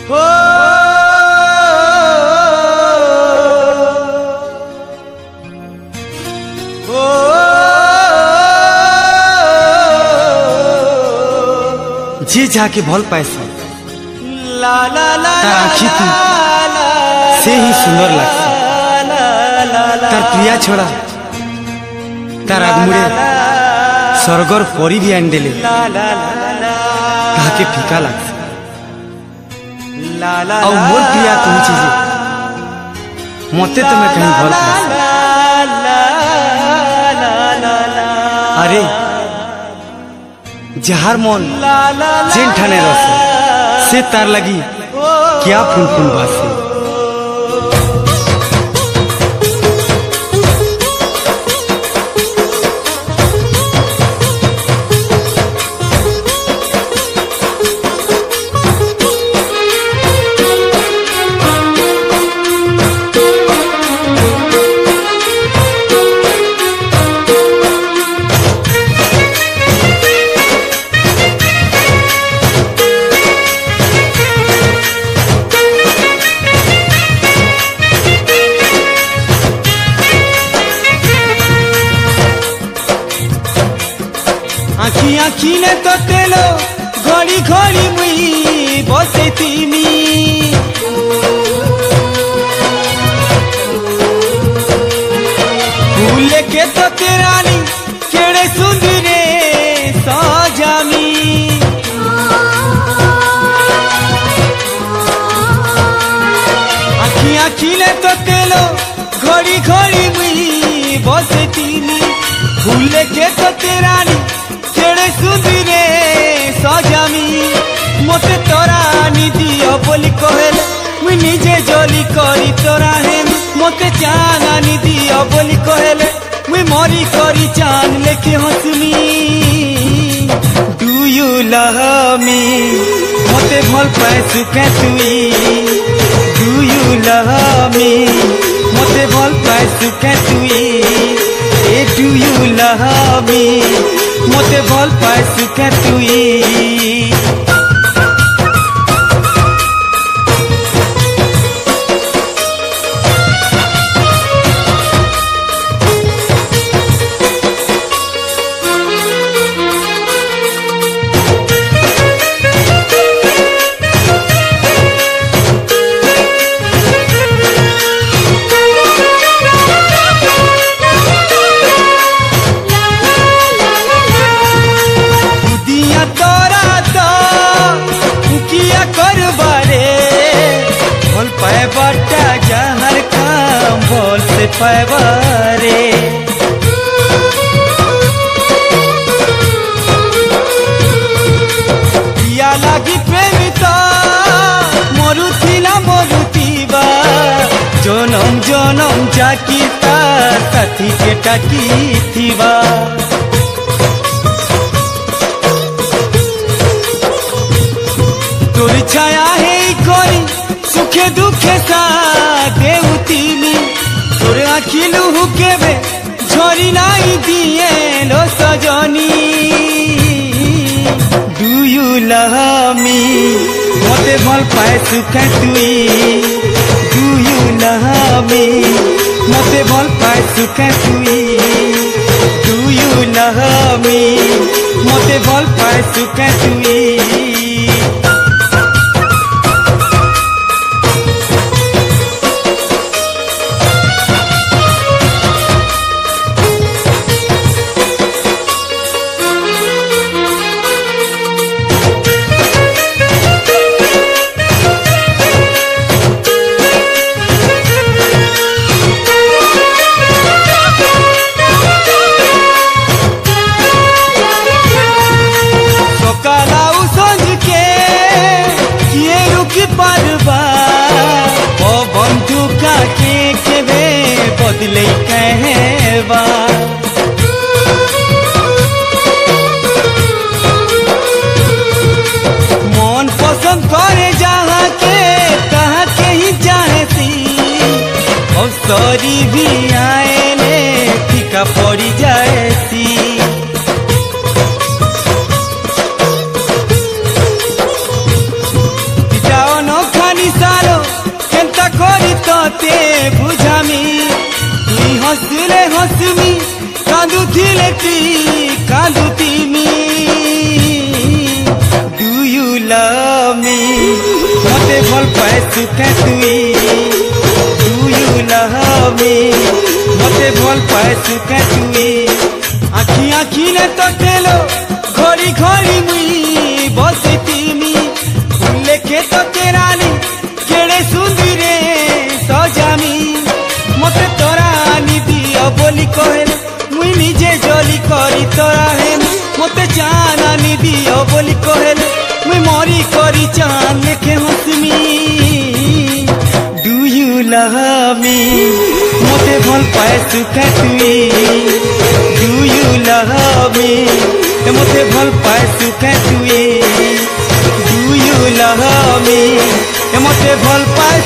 हो जी जाके भल पाएसा तार आँखी तू से ही सुंदर लगता तार प्रिया छोड़ा तार आगमुड़े स्वर्गर परी भी आन देले ताके फीका लगता और मोर प्रिया तुम चीजे मते तो मैं कहीं भल पाएसा अरे जहार मन जेन ठाने रस से तार लगी क्या फूल फूल बासे आखी आखी ने तो तेलो घड़ी घड़ी मुई बसे तीमी फूल के तो तेरानी केड़े सुंदरे सजामी आखी आखी ने तो तेलो घड़ी घड़ी मुई बसे तीमी फूल के तो तेरानी केड़े सुंदरे सजामी मते तोरा निदियो बोली कहले मुई निजे जली करी तोरा हेम मते चांगा निदियो बोली कहले मुई मरी करी चांद लेके हंसमी डू यू लव मी मते भल पाए सुखे तुई डू यू लव मी मते भल पाए सुखे तुई ए डू यू लव मी मते भल पाए सुखे तुई बटा जहर काम बोल से पैवारे पिया लागी प्रेमिता मरुतीबा जनम जनम जाकीता साथी के टाकी थीबा तोर छाया है कोरी सुखे दुखे सा देउतीमी तोर आखी लुहु केबे झरी नाई दिए लो सजनी डू यू लव मी मते भल पाए सुखे तुई डू यू लव मी मते भल पाए सुखे तुई डू यू लव मी मते भल पाए सुखे तुई बदले कहवा मन पसंद करे जहाँ के कहाँ के ही जाने सी अवसरी भी आए ले फीका पड़ी जाए सी जाओ न हसुथिले ती कांदुतीमी डू यू लव मी मते भल पाए सुखे तुई डू यू लव मी मते भल पाए सुखे तुई आखी आखी ने तोटेलो घड़ी घड़ी मुई बसितीमी फुले के तोते रानी केड़े सुंदरे सजामी मते तोरा आनी दियो बोली कहले मुई निजे जली करी तोरा हे मते जान आनी दियो बोली कहले मुई मरी करी चांद लेके हंसमी डू यू लव मी मते भल पाए सुखे तुई डू यू लव मी मते भल पाए सुखे तुई डू यू लव मी मते भल पाए